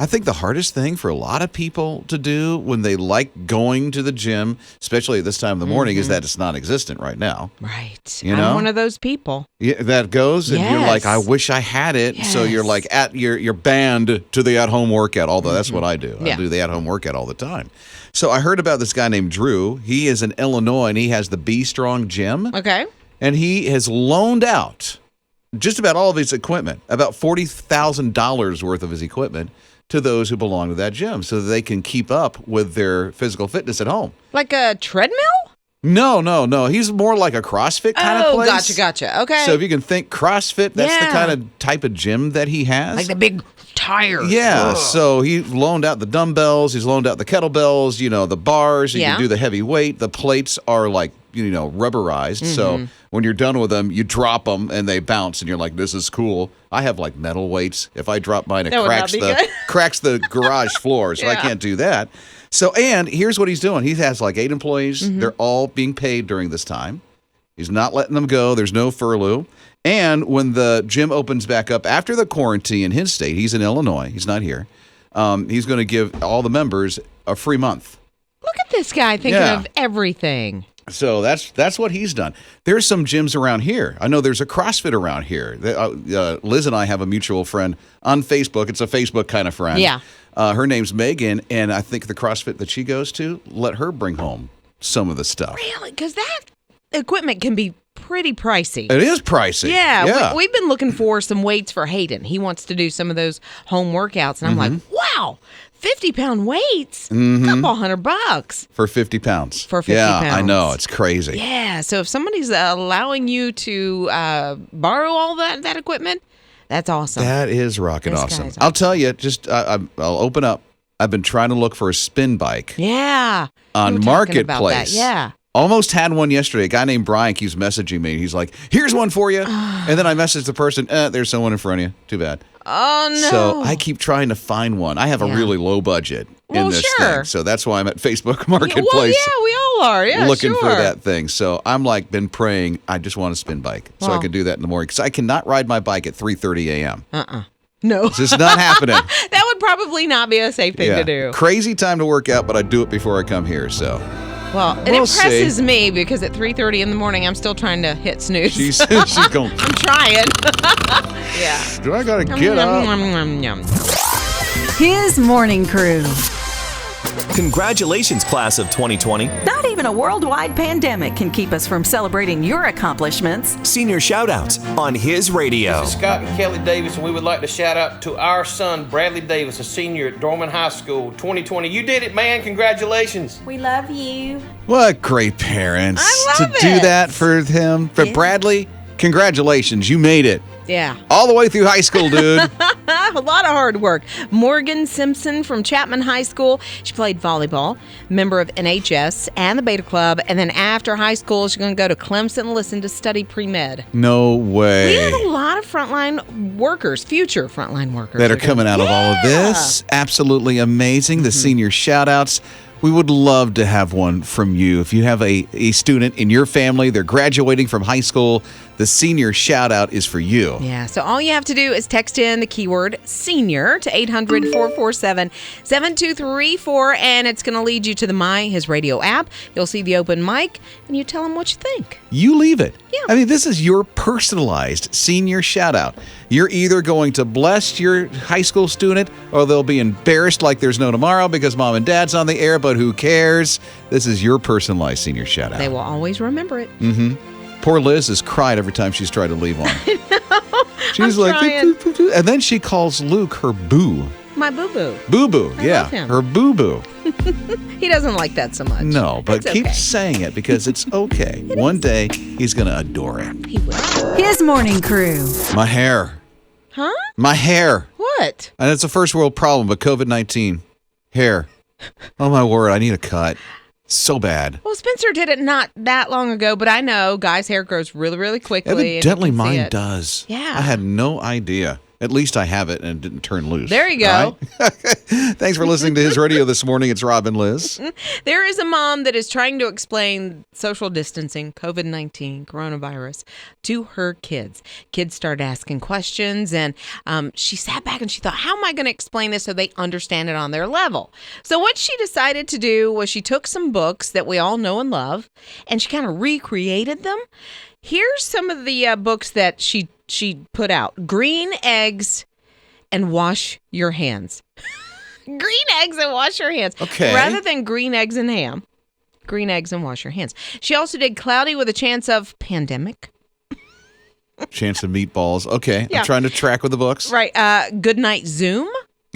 I think the hardest thing for a lot of people to do when they like going to the gym, especially at this time of the morning, is that it's non-existent right now. Right. You know? I'm one of those people. Yeah, that goes, and you're like, I wish I had it. Yes. So you're like, you're banned to the at-home workout, although that's what I do. Yeah. I do the at-home workout all the time. So I heard about this guy named Drew. He is in Illinois, and he has the Be Strong gym. Okay. And he has loaned out just about all of his equipment, about $40,000 worth of his equipment, to those who belong to that gym so that they can keep up with their physical fitness at home. Like a treadmill? No. He's more like a CrossFit kind of place. Oh, gotcha. Okay. So if you can think CrossFit, that's the kind of type of gym that he has. Like the big tires. Yeah. Ugh. So he loaned out the dumbbells. He's loaned out the kettlebells, the bars. You can do the heavy weight. The plates are like, rubberized. So when you're done with them, you drop them and they bounce and you're like, this is cool. I have like metal weights. If I drop mine, it cracks the garage floor. So I can't do that. So, and here's what he's doing. He has like 8 employees. They're all being paid during this time. He's not letting them go. There's no furlough. And when the gym opens back up after the quarantine in his state, he's in Illinois. He's not here. He's going to give all the members a free month. Look at this guy thinking of everything. So that's what he's done. There's some gyms around here. I know there's a CrossFit around here. Liz and I have a mutual friend on Facebook. It's a Facebook kind of friend. Yeah. Her name's Megan, and I think the CrossFit that she goes to let her bring home some of the stuff. Really? Because that equipment can be pretty pricey. It is pricey. Yeah. We've been looking for some weights for Hayden. He wants to do some of those home workouts, and I'm like, wow. 50-pound weights, couple $100 for 50 pounds. For 50 pounds. Yeah, I know, it's crazy. Yeah, so if somebody's allowing you to borrow all that equipment, that's awesome. That is rocking awesome. I'll tell you, I'll open up. I've been trying to look for a spin bike. Yeah, on Marketplace. Yeah. Almost had one yesterday. A guy named Brian keeps messaging me. He's like, here's one for you. And then I message the person, there's someone in front of you. Too bad. Oh, no. So I keep trying to find one. I have a really low budget in this thing. So that's why I'm at Facebook Marketplace. Well, yeah, we all are. Yeah, looking for that thing. So I'm like been praying, I just want a spin bike. So I can do that in the morning. Because I cannot ride my bike at 3:30 a.m. No. It's just not happening. That would probably not be a safe thing to do. Crazy time to work out, but I do it before I come here. So... Well, it impresses me because at 3:30 in the morning, I'm still trying to hit snooze. She's going. I'm trying. Yeah. Do I gotta get up? His morning crew. Congratulations, class of 2020. Not even a worldwide pandemic can keep us from celebrating your accomplishments. Senior shout-outs on His Radio. This is Scott and Kelly Davis, and we would like to shout out to our son, Bradley Davis, a senior at Dorman High School, 2020. You did it, man. Congratulations. We love you. What great parents. I love to do that for him. For Bradley, congratulations. You made it. Yeah. All the way through high school, dude. A lot of hard work. Morgan Simpson from Chapman High School. She played volleyball, member of NHS and the Beta Club. And then after high school, she's going to go to Clemson, listen to study pre-med. No way. We have a lot of frontline workers, future frontline workers. That are coming out of all of this. Absolutely amazing. The senior shout-outs. We would love to have one from you. If you have a student in your family, they're graduating from high school, the senior shout out is for you. Yeah, so all you have to do is text in the keyword senior to 800-447-7234, and it's going to lead you to the His Radio app. You'll see the open mic, and you tell them what you think. You leave it. Yeah. I mean, this is your personalized senior shout out. You're either going to bless your high school student, or they'll be embarrassed like there's no tomorrow because mom and dad's on the air, but who cares? This is your personalized senior shout out. They will always remember it. Poor Liz has cried every time she's tried to leave one. She's I'm like, trying. and then she calls Luke her boo. My boo-boo. Boo-boo, I love him. her boo-boo. He doesn't like that so much. No, but It's keep okay. saying it because it's okay. One day, he's going to adore it. He will. His morning crew. My hair. Huh? My hair. What? And it's a first world problem, but COVID-19. Hair. Oh, my word. I need a cut. So bad. Well, Spencer did it not that long ago, but I know guys' hair grows really, really quickly. Evidently, and you can see mine it. does. Yeah. I had no idea. At least I have it and it didn't turn loose. There you go. Right? Thanks for listening to His Radio this morning. It's Rob and Liz. There is a mom that is trying to explain social distancing, COVID-19, coronavirus, to her kids. Kids started asking questions, and she sat back and she thought, how am I going to explain this so they understand it on their level? So what she decided to do was she took some books that we all know and love, and she kind of recreated them. Here's some of the books that she put out. Green Eggs and Wash Your Hands. Green eggs and wash your hands. Okay. Rather than green eggs and ham, green eggs and wash your hands. She also did Cloudy with a Chance of Pandemic. Chance of Meatballs. Okay. Yeah. I'm trying to track with the books. Right. Goodnight Zoom.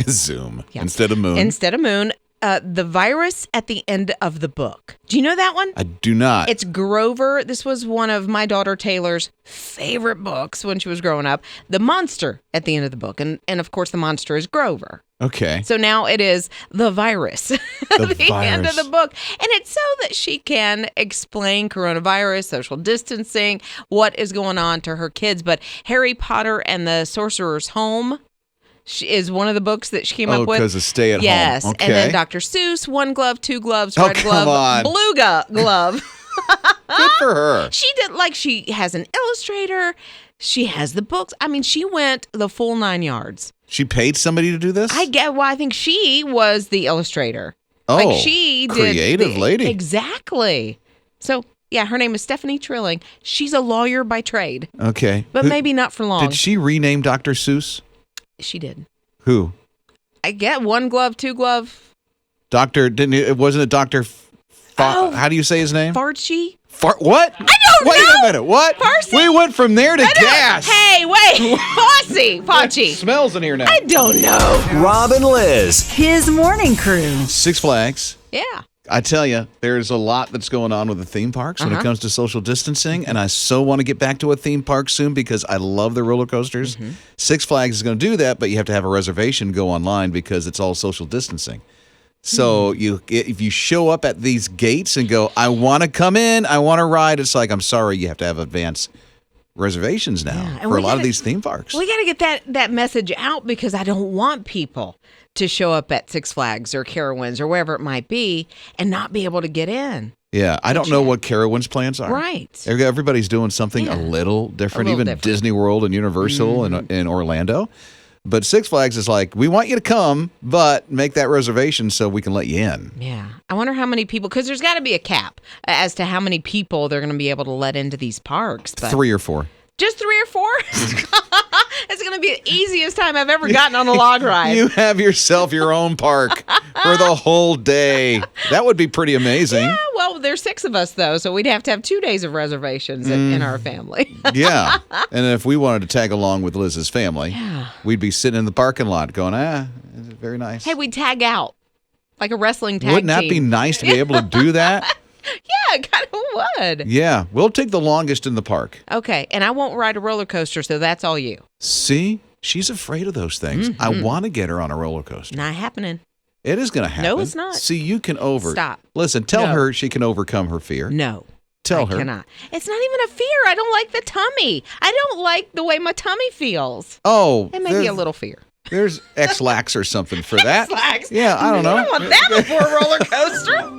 Zoom. Yeah. Instead of moon. Instead of moon. The Virus at the End of the Book. Do you know that one? I do not. It's Grover. This was one of my daughter Taylor's favorite books when she was growing up. The monster at the end of the book. And of course, the monster is Grover. Okay. So now it is The Virus at the end of the book. And it's so that she can explain coronavirus, social distancing, what is going on to her kids. But Harry Potter and the Sorcerer's Home is one of the books that she came up with. Oh, because of stay at home. Yes. Okay. And then Dr. Seuss, One Glove, Two Gloves, Oh, Red come Glove, on. Blue Glove. Good for her. She did, she has an illustrator. She has the books. I mean, she went the full 9 yards. She paid somebody to do this? I think she was the illustrator. Oh, she did creative lady. Exactly. So, yeah, her name is Stephanie Trilling. She's a lawyer by trade. Okay. But maybe not for long. Did she rename Dr. Seuss? She did. Who? I get One Glove, Two Glove. Wasn't it Dr. How do you say his name? Farchi? What? I don't Wait know. a minute. What? Farsi? We went from there to gas. Hey, wait. Fauci. Smells in here now. I don't know. Rob and Liz. His morning crew. Six Flags. Yeah. I tell you, there's a lot that's going on with the theme parks when it comes to social distancing, and I so want to get back to a theme park soon because I love the roller coasters. Six Flags is going to do that, but you have to have a reservation, go online because it's all social distancing. So if you show up at these gates and go, I want to come in, I want to ride, it's like, I'm sorry, you have to have advance reservations now for a lot of these theme parks. We got to get that message out because I don't want people to show up at Six Flags or Carowinds or wherever it might be and not be able to get in. Yeah, I don't know what Carowinds plans are. Right. Everybody's doing something a little different, even different. Disney World and Universal in Orlando. But Six Flags is like, we want you to come, but make that reservation so we can let you in. Yeah. I wonder how many people, because there's got to be a cap as to how many people they're going to be able to let into these parks. But 3 or 4. Just 3 or 4? It's going to be the easiest time I've ever gotten on a log ride. You have yourself your own park for the whole day. That would be pretty amazing. Yeah, well, there's 6 of us, though, so we'd have to have 2 days of reservations in our family. Yeah. And if we wanted to tag along with Liz's family, we'd be sitting in the parking lot going, very nice. Hey, we'd tag out like a wrestling tag Wouldn't that team. be nice to be able to do that? Yeah, it kind of would. Yeah. We'll take the longest in the park. Okay, and I won't ride a roller coaster, so that's all you. See? She's afraid of those things. I want to get her on a roller coaster. Not happening. It is going to happen. No, it's not. See, you can Stop. Listen, tell No. her she can overcome her fear. No. Tell I her. cannot. It's not even a fear. I don't like the tummy. I don't like the way my tummy feels. Oh. And maybe a little fear. There's X-Lax or something for that. X-Lax? Yeah, I don't know. I don't want that before a roller coaster.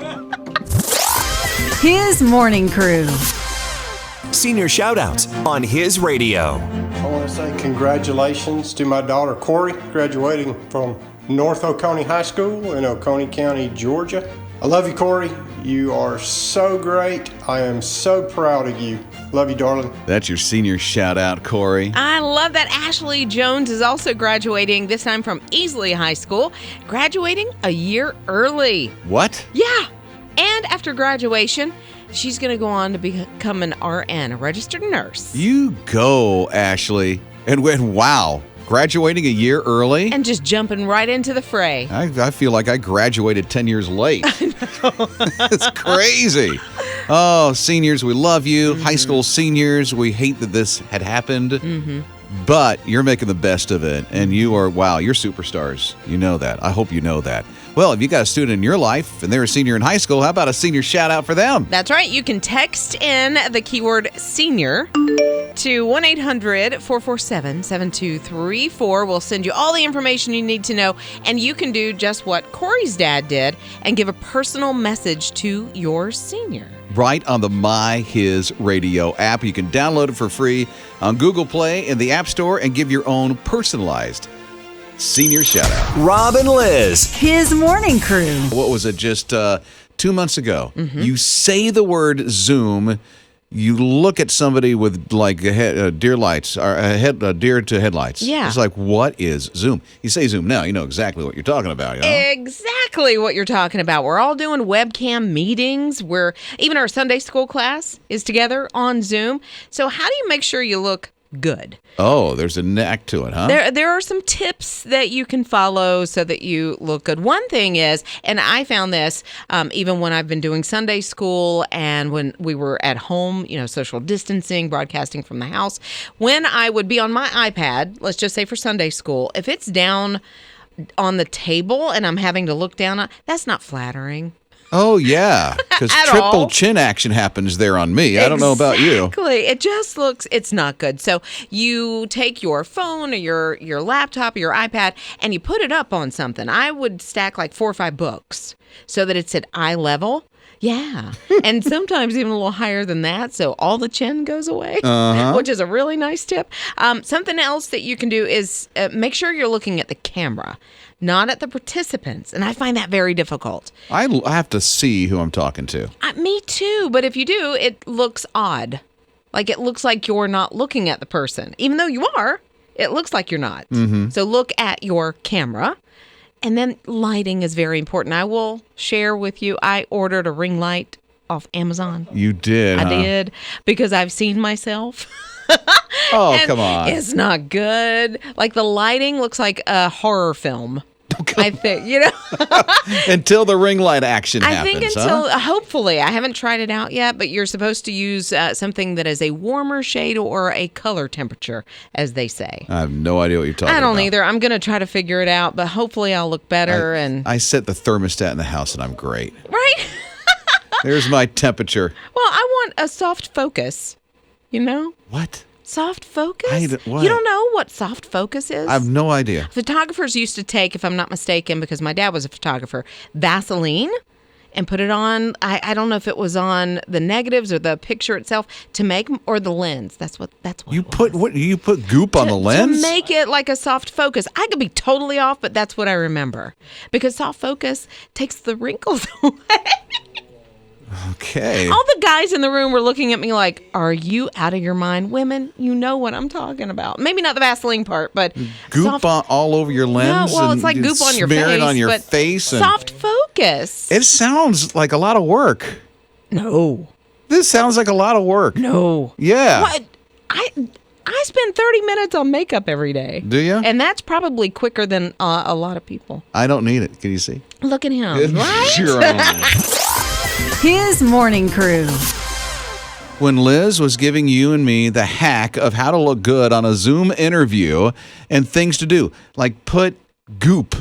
His morning crew. Senior shout-outs on His Radio. I want to say congratulations to my daughter Corey, graduating from North Oconee High School in Oconee County, Georgia. I love you, Corey. You are so great. I am so proud of you. Love you, darling. That's your senior shout out, Corey. I love that Ashley Jones is also graduating, this time from Easley High School, graduating a year early. What? Yeah. And after graduation, she's going to go on to become an RN, a registered nurse. You go, Ashley. And wow, graduating a year early? And just jumping right into the fray. I feel like I graduated 10 years late. It's crazy. Oh, seniors, we love you. High school seniors, we hate that this had happened. but you're making the best of it, and you're superstars. You know that. I hope you know that. Well, if you got a student in your life and they're a senior in high school, how about a senior shout out for them? That's right. You can text in the keyword senior to 1-800-447-7234. We'll send you all the information you need to know, and you can do just what Corey's dad did and give a personal message to your senior. Right on the My His Radio app. You can download it for free on Google Play in the App Store and give your own personalized senior shout out. Rob and Liz. His morning crew. What was it, just 2 months ago? You say the word Zoom, you look at somebody with like deer lights, or a deer to headlights. Yeah. It's like, what is Zoom? You say Zoom now, you know exactly what you're talking about. You know? Exactly what you're talking about. We're all doing webcam meetings. Even our Sunday school class is together on Zoom. So how do you make sure you look good? Oh, there's a knack to it, huh? There are some tips that you can follow so that you look good. One thing is, and I found this even when I've been doing Sunday school and when we were at home, social distancing, broadcasting from the house, when I would be on my iPad, let's just say for Sunday school, if it's down on the table and I'm having to look down, that's not flattering. Oh, yeah, because triple chin action happens there on me. I don't know about you. Exactly. It just it's not good. So you take your phone or your laptop or your iPad and you put it up on something. I would stack like 4 or 5 books so that it's at eye level. Yeah. And sometimes even a little higher than that. So all the chin goes away, which is a really nice tip. Something else that you can do is make sure you're looking at the camera, not at the participants. And I find that very difficult. I have to see who I'm talking to. Me too. But if you do, it looks odd. Like it looks like you're not looking at the person. Even though you are, it looks like you're not. Mm-hmm. So look at your camera. And then lighting is very important. I will share with you, I ordered a ring light off Amazon. You did, I did, because I've seen myself. Oh, come on. It's not good. Like the lighting looks like a horror film. I think, Until the ring light action happens. I think hopefully, I haven't tried it out yet, but you're supposed to use something that is a warmer shade or a color temperature, as they say. I have no idea what you're talking about. I don't either. I'm going to try to figure it out, but hopefully I'll look better. I set the thermostat in the house and I'm great. Right? There's my temperature. Well, I want a soft focus, What? Soft focus? What? You don't know what soft focus is? I have no idea. Photographers used to take, if I'm not mistaken, because my dad was a photographer, Vaseline and put it on. I don't know if it was on the negatives or the picture itself or the lens. That's what you put. What you put goop on the lens to make it like a soft focus. I could be totally off, but that's what I remember because soft focus takes the wrinkles away. Okay. All the guys in the room were looking at me like, are you out of your mind? Women, you know what I'm talking about. Maybe not the Vaseline part, but goop all over your lens. No, well, it's like goop on your face. Smear it on your face. Soft focus. It sounds like a lot of work. No. This sounds like a lot of work. No. Yeah. What? I spend 30 minutes on makeup every day. Do you? And that's probably quicker than a lot of people. I don't need it. Can you see? Look at him. Right? Your own. His morning crew. When Liz was giving you and me the hack of how to look good on a Zoom interview and things to do, like put goop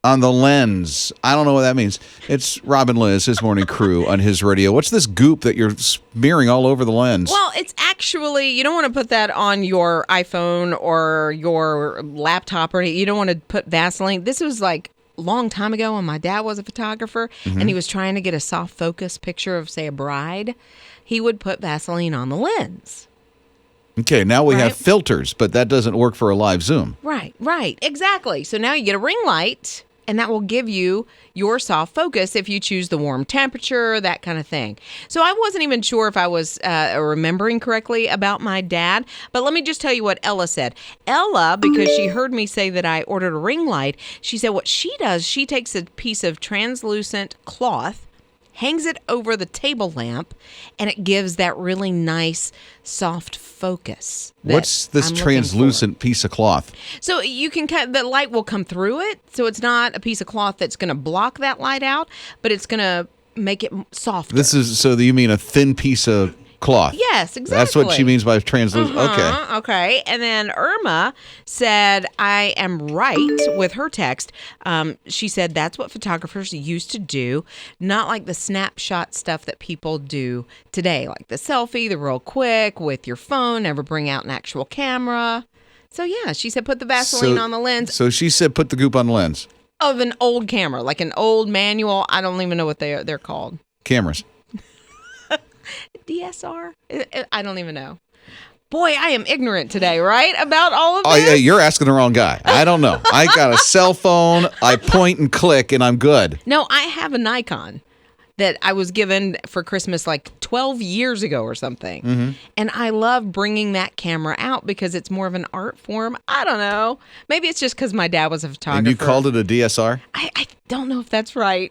on the lens. I don't know what that means. It's Rob and Liz, His morning crew on His radio. What's this goop that you're smearing all over the lens? Well, it's actually, you don't want to put that on your iPhone or your laptop or anything. You don't want to put Vaseline. This was like long time ago when my dad was a photographer and he was trying to get a soft focus picture of, say, a bride. He would put Vaseline on the lens. Okay, now we have filters, but that doesn't work for a live Zoom. Right, exactly. So now you get a ring light, and that will give you your soft focus if you choose the warm temperature, that kind of thing. So I wasn't even sure if I was remembering correctly about my dad, but let me just tell you what Ella said. Ella, because she heard me say that I ordered a ring light, she said what she does, she takes a piece of translucent cloth, hangs it over the table lamp, and it gives that really nice soft focus. What's this translucent piece of cloth? So you can the light will come through it. So it's not a piece of cloth that's going to block that light out, but it's going to make it softer. So you mean a thin piece of cloth. Yes, exactly. That's what she means by translucent. Okay. Okay. And then Irma said, I am right with her text. She said that's what photographers used to do, not like the snapshot stuff that people do today, like the selfie, the real quick with your phone, never bring out an actual camera. So, yeah, she said put the Vaseline on the lens. So she said put the goop on the lens. Of an old camera, like an old manual. I don't even know what they're called. Cameras. DSR? I don't even know. Boy, I am ignorant today, right? About all of this? Oh, yeah, you're asking the wrong guy. I don't know. I got a cell phone. I point and click, and I'm good. No, I have a Nikon that I was given for Christmas like 12 years ago or something. Mm-hmm. And I love bringing that camera out because it's more of an art form. I don't know. Maybe it's just because my dad was a photographer. And you called it a DSR? I don't know if that's right.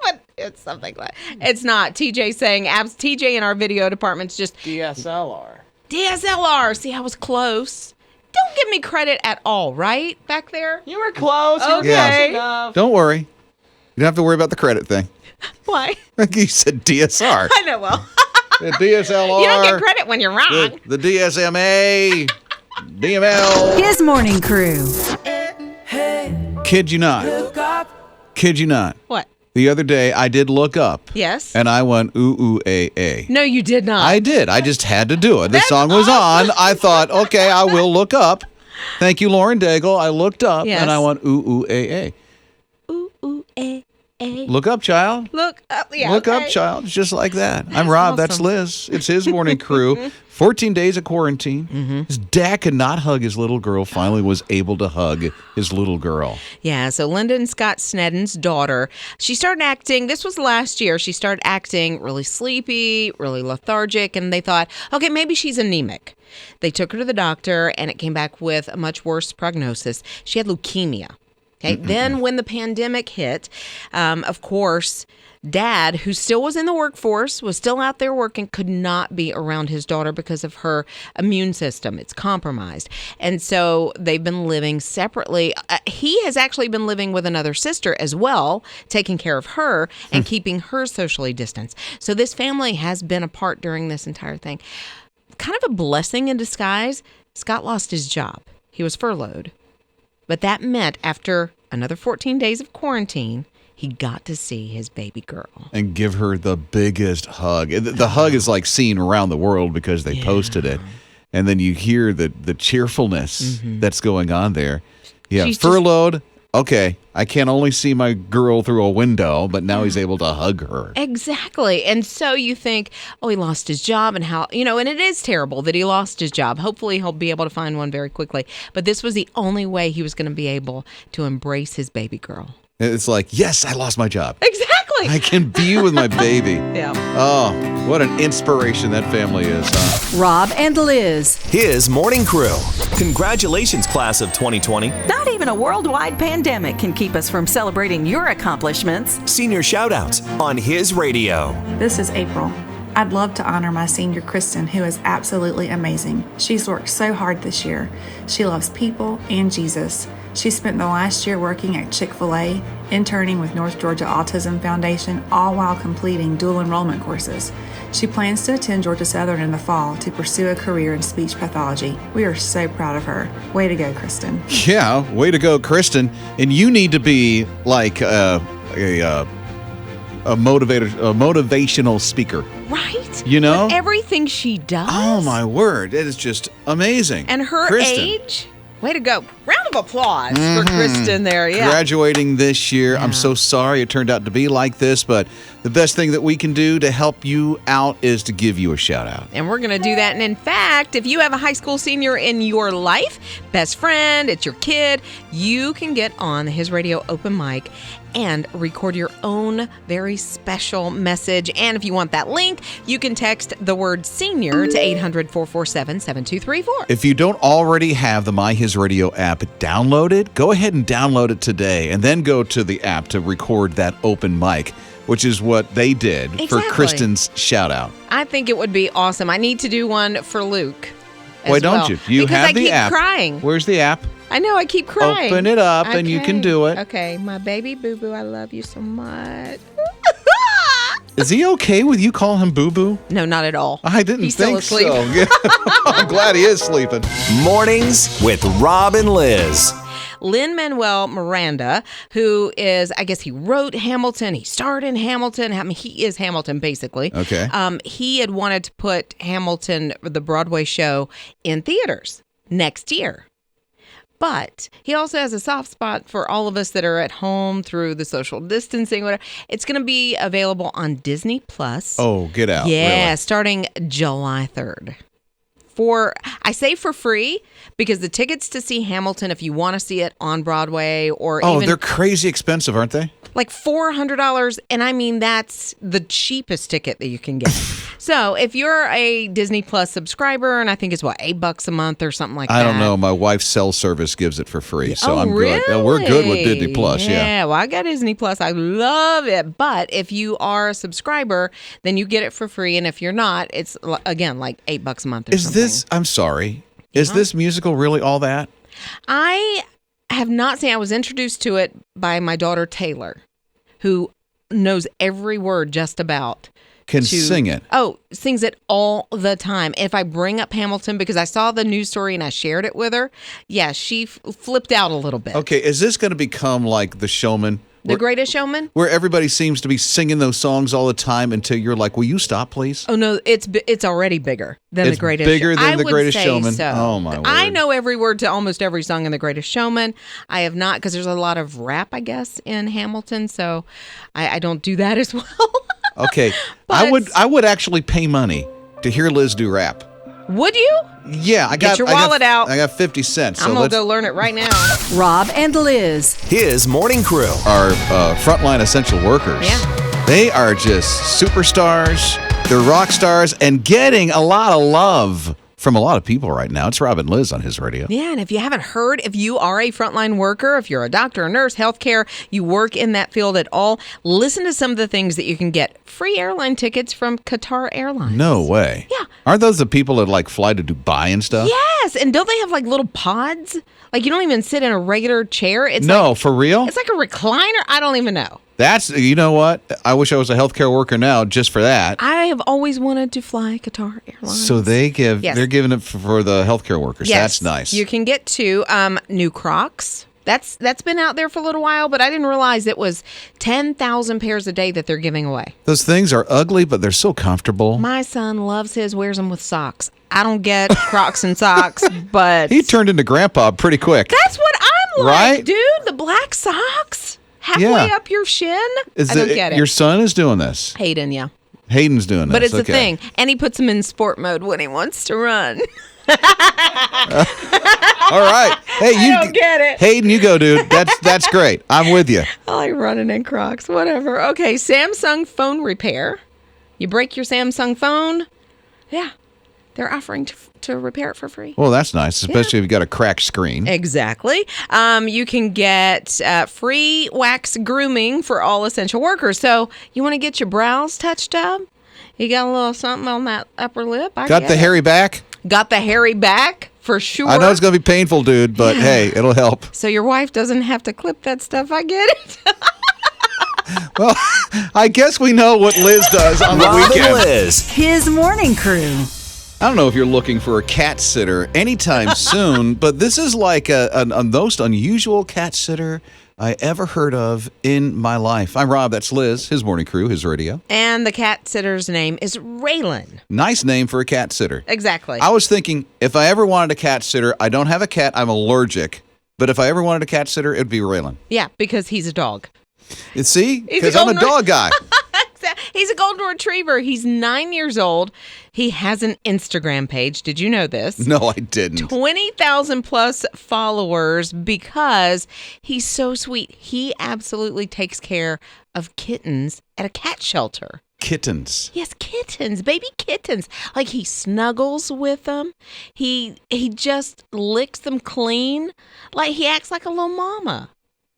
But it's something like it's not. TJ saying, TJ in our video department's just DSLR. DSLR. See, I was close. Don't give me credit at all, right? Back there? You were close. Okay. Don't worry. You don't have to worry about the credit thing. Why? You said DSR. I know, well. The DSLR. You don't get credit when you're wrong. The DSMA. DML. His morning crew. Kid you not. Kid you not. What? The other day, I did look up. Yes. And I went, ooh, a. No, you did not. I did. I just had to do it. The song was on. I thought, okay, I will look up. Thank you, Lauren Daigle. I looked up, and I went, ooh, a. Ooh, a. Look up, child. Look up, yeah. Look okay. up, child. It's just like that. I'm Rob. Awesome. That's Liz. It's his morning crew. 14 days of quarantine. Mm-hmm. His dad could not hug his little girl. Finally was able to hug his little girl. Yeah, so Lyndon Scott Snedden's daughter, she started acting, this was last year, she started acting really sleepy, really lethargic, and they thought, okay, maybe she's anemic. They took her to the doctor, and it came back with a much worse prognosis. She had leukemia. Okay. Then when the pandemic hit, of course, Dad, who still was in the workforce, was still out there working, could not be around his daughter because of her immune system. It's compromised. And so they've been living separately. He has actually been living with another sister as well, taking care of her and keeping her socially distanced. So this family has been apart during this entire thing. Kind of a blessing in disguise. Scott lost his job. He was furloughed. But that meant after another 14 days of quarantine, he got to see his baby girl. And give her the biggest hug. The hug is like seen around the world because they posted it. And then you hear the cheerfulness that's going on there. Yeah, she's furloughed. Okay, I can only see my girl through a window, but now he's able to hug her. Exactly. And so you think, oh, he lost his job and how, and it is terrible that he lost his job. Hopefully he'll be able to find one very quickly. But this was the only way he was going to be able to embrace his baby girl. It's like, yes, I lost my job. Exactly. I can be with my baby. Yeah. Oh, what an inspiration that family is, huh? Rob and Liz. His morning crew. Congratulations, class of 2020. Not even a worldwide pandemic can keep us from celebrating your accomplishments. Senior shoutouts on his radio. This is April. I'd love to honor my senior Kristen, who is absolutely amazing. She's worked so hard this year. She loves people and Jesus. She spent the last year working at Chick-fil-A, interning with North Georgia Autism Foundation, all while completing dual enrollment courses. She plans to attend Georgia Southern in the fall to pursue a career in speech pathology. We are so proud of her. Way to go, Kristen. Yeah, way to go, Kristen. And you need to be like a motivational speaker. Right? You know? With everything she does. Oh, my word. It is just amazing. And her Kristen. age. Way to go. Round of applause for Kristen there. Yeah. Graduating this year. Yeah. I'm so sorry it turned out to be like this, but the best thing that we can do to help you out is to give you a shout out. And we're going to do that. And in fact, if you have a high school senior in your life, best friend, it's your kid, you can get on His Radio open mic and record your own very special message. And if you want that link, you can text the word senior to 800-447-7234. If you don't already have the My His Radio app downloaded, go ahead and download it today and then go to the app to record that open mic, which is what they did for Kristen's shout out. I think it would be awesome. I need to do one for Luke. Why don't you? You because have the app. I keep crying. Where's the app? I know, I keep crying. Open it up and you can do it. Okay, my baby boo-boo, I love you so much. Is he okay with you calling him Boo Boo? No, not at all. I didn't He's think still asleep. so. Yeah. I'm glad he is sleeping. Mornings with Rob and Liz. Lin-Manuel Miranda, who is, I guess he wrote Hamilton. He starred in Hamilton. I mean, he is Hamilton, basically. Okay. He had wanted to put Hamilton, the Broadway show, in theaters next year. But he also has a soft spot for all of us that are at home through the social distancing, whatever. It's going to be available on Disney Plus. Oh, get out. Yeah, Really? starting July 3rd. I say for free because the tickets to see Hamilton, if you want to see it on Broadway or Oh, even they're crazy expensive, aren't they? like $400, and I mean that's the cheapest ticket that you can get. So if you're a Disney Plus subscriber, and I think it's $8 a month or something like that. I don't know. My wife's cell service gives it for free, so I'm really? good. We're good with Disney Plus, yeah. Yeah, well, I got Disney Plus. I love it. But if you are a subscriber, then you get it for free, and if you're not, it's again like $8 a month or something. I'm sorry. Is this musical really all that? I have not seen. I was introduced to it by my daughter Taylor, who knows every word just about. Can sing it. Oh, sings it all the time. If I bring up Hamilton because I saw the news story and I shared it with her, yeah, she flipped out a little bit. Okay, is this going to become like The Showman? The Greatest Showman? Where everybody seems to be singing those songs all the time until you're like, will you stop, please? Oh, no, it's already bigger than It's The Greatest bigger than I The would Greatest say Showman? So. Oh, my word. I know every word to almost every song in The Greatest Showman. I have not, because there's a lot of rap, I guess, in Hamilton, so I don't do that as well. Okay, But- I would actually pay money to hear Liz do rap. Would you? Yeah, Get your wallet out. I got 50 cents. So I'm going let's to go learn it right now. Rob and Liz. His morning crew. our frontline essential workers. Yeah. They are just superstars. They're rock stars and getting a lot of love from a lot of people right now. It's Rob and Liz on his radio. Yeah, and if you haven't heard, if you are a frontline worker, if you're a doctor, a nurse, healthcare, you work in that field at all, listen to some of the things that you can get. Free airline tickets from Qatar Airlines. No way. Yeah. Aren't those the people that like fly to Dubai and stuff? Yes, and don't they have like little pods? Like you don't even sit in a regular chair. It's No, like, for real? it's like a recliner. I don't even know. That's, you know what? I wish I was a healthcare worker now just for that. I have always wanted to fly Qatar Airlines. So they're giving it for the healthcare workers. Yes. That's nice. You can get two new Crocs. That's been out there for a little while, but I didn't realize it was 10,000 pairs a day that they're giving away. Those things are ugly, but they're so comfortable. My son loves his, wears them with socks. I don't get Crocs and socks, but He turned into grandpa pretty quick. that's what I'm like, Right? dude. The black socks halfway Yeah. up your shin. Is I don't it- get it. Your son is doing this. Hayden, yeah. Hayden's doing this. But it's a okay. thing. And he puts them in sport mode when he wants to run. All right. Hey, you don't get it. Hayden, you go, dude. That's great. I'm with you. I like running in Crocs, whatever. Okay, Samsung phone repair. You break your Samsung phone. Yeah. They're offering to repair it for free. Well, that's nice, especially if you got a cracked screen. Exactly. You can get free wax grooming for all essential workers. So you want to get your brows touched up? You got a little something on that upper lip? I Got get the it. hairy back? Got the hairy back for sure. I know it's going to be painful, dude, but hey, it'll help. So your wife doesn't have to clip that stuff. I get it. Well, I guess we know what Liz does on the Rob and weekend. Liz. His morning crew. I don't know if you're looking for a cat sitter anytime soon, but this is like a most unusual cat sitter I ever heard of in my life. I'm Rob, that's Liz, his morning crew, his radio. And the cat sitter's name is Raylan. Nice name for a cat sitter. Exactly. I was thinking, if I ever wanted a cat sitter, I don't have a cat, I'm allergic, but if I ever wanted a cat sitter, it'd be Raylan. Yeah, because he's a dog. You see? He's Because a I'm a golden dog guy. He's a golden retriever. He's 9 years old. He has an Instagram page. Did you know this? No, I didn't. 20,000 plus followers because he's so sweet. He absolutely takes care of kittens at a cat shelter. Kittens. Yes, kittens, baby kittens. Like he snuggles with them. He just licks them clean. Like he acts like a little mama.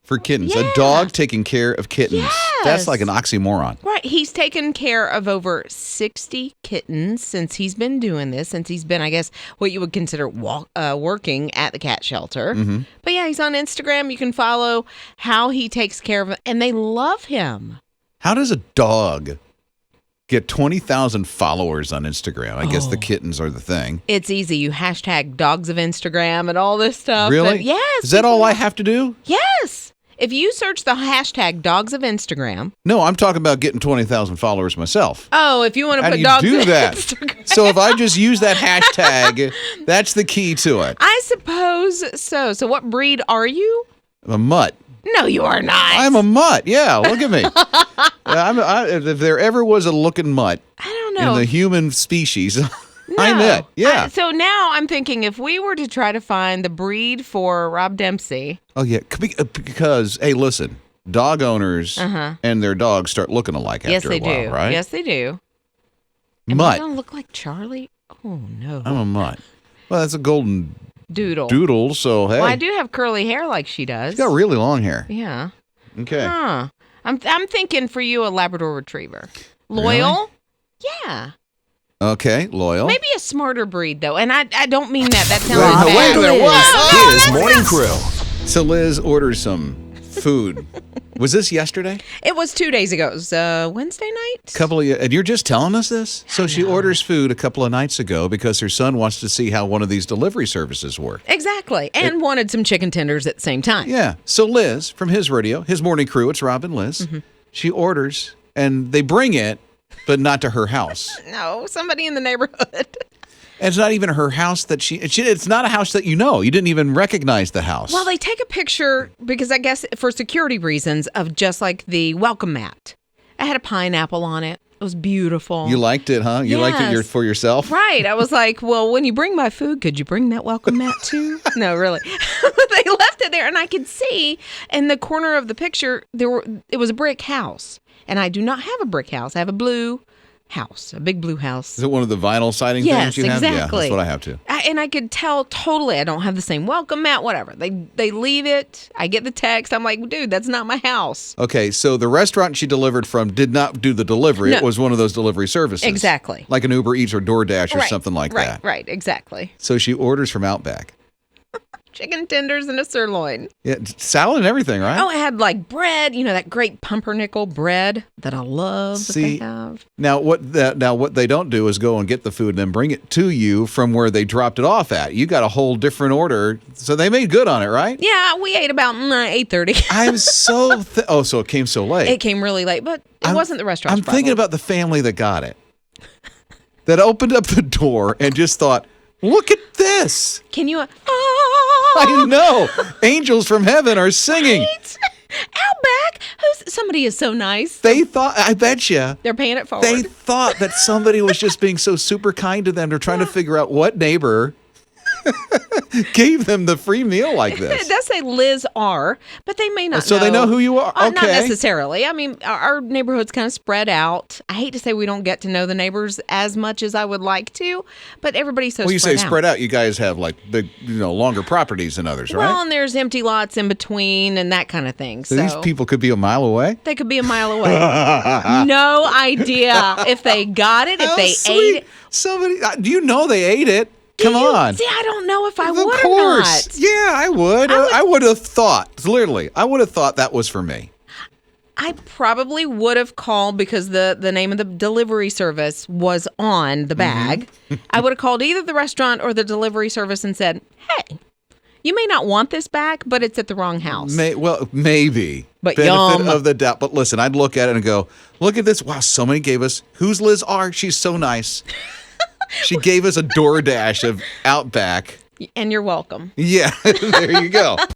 For kittens. Yeah. A dog taking care of kittens. Yes. That's like an oxymoron. Right. He's taken care of over 60 kittens since he's been doing this, since he's been, I guess, what you would consider working at the cat shelter. Mm-hmm. But yeah, he's on Instagram. You can follow how he takes care of them, and they love him. How does a dog get 20,000 followers on Instagram. I guess the kittens are the thing. It's easy. You hashtag dogs of Instagram and all this stuff. Really? And yes. Is that all I have to do? Yes. If you search the hashtag dogs of Instagram. No, I'm talking about getting 20,000 followers myself. Oh, if you want to How put do you dogs do of that? Instagram. So if I just use that hashtag, that's the key to it. I suppose so. So what breed are you? I'm a mutt. No, you are not. I'm a mutt. Yeah, look at me. If there ever was a looking mutt I don't know. in the human species, No. I'm it. Yeah. So now I'm thinking if we were to try to find the breed for Rob Dempsey. Oh, yeah. Because, hey, listen, dog owners and their dogs start looking alike Yes, after they a while, do. right? Yes, they do. Am I Mutt. going to look like Charlie? Oh, no. I'm a mutt. Well, that's a golden Doodle. So, hey. Well, I do have curly hair like she does. She's got really long hair. Yeah. Okay. Huh. I'm thinking for you a Labrador Retriever. Loyal? Yeah. Okay, loyal. Maybe a smarter breed, though. And I don't mean that. That sounds Wait, bad. wait a minute, what? His morning crew. So Liz orders some food. Was this yesterday? It was 2 days ago. It was Wednesday night? And you're just telling us this? So she orders food a couple of nights ago because her son wants to see how one of these delivery services work. Exactly. And wanted some chicken tenders at the same time. Yeah. So Liz, from his radio, his morning crew, it's Rob and Liz, she orders, and they bring it, but not to her house. No, somebody in the neighborhood. And it's not even her house that it's not a house that you know. You didn't even recognize the house. Well, they take a picture because I guess for security reasons of just like the welcome mat. I had a pineapple on it. It was beautiful. You liked it, huh? You liked it for yourself? Right. I was like, well, when you bring my food, could you bring that welcome mat too? No, really. They left it there, and I could see in the corner of the picture, it was a brick house. And I do not have a brick house. I have a blue house, a big blue house. Is it one of the vinyl siding things yes, you have? exactly. Yeah, that's what I have too. And I could tell totally I don't have the same welcome mat, whatever. They leave it. I get the text. I'm like, dude, that's not my house. Okay, so the restaurant she delivered from did not do the delivery. No. It was one of those delivery services. Exactly. Like an Uber Eats or DoorDash or something like that. Right, exactly. So she orders from Outback. Chicken tenders and a sirloin. Yeah, salad and everything, right? Oh, it had like bread, that great pumpernickel bread that I love that they have. Now what they don't do is go and get the food and then bring it to you from where they dropped it off at. You got a whole different order. So they made good on it, right? Yeah, we ate about 8:30. I'm so so it came so late. It came really late, but it wasn't the restaurant's I'm thinking about the family that got it. That opened up the door and just thought, look at this. Can you? I know. Angels from heaven are singing. Right? Outback. Somebody is so nice. They thought, I bet you. They're paying it forward. They thought that somebody was just being so super kind to them. They're trying to figure out what neighbor gave them the free meal like this. It does say Liz R, but they may not know. So they know who you are? Not Okay. necessarily. I mean, our neighborhood's kind of spread out. I hate to say we don't get to know the neighbors as much as I would like to, but everybody's so Well, you spread say out. spread out. You guys have like big, longer properties than others, right? Well, and there's empty lots in between and that kind of thing. So So these people could be a mile away? they could be a mile away. No idea if they got it, if How they sweet. ate it. Somebody, do you know they ate it? Come on. See, I don't know if I Of would or course. not. Yeah, I would. I would have thought, literally, I would have thought that was for me. I probably would have called because the name of the delivery service was on the bag. I would have called either the restaurant or the delivery service and said, hey, you may not want this back, but it's at the wrong house. Maybe. But Benefit yum. of the doubt. But listen, I'd look at it and go, look at this. Wow, somebody gave us, who's Liz R? She's so nice. She gave us a DoorDash of Outback. And you're welcome. Yeah, there you go.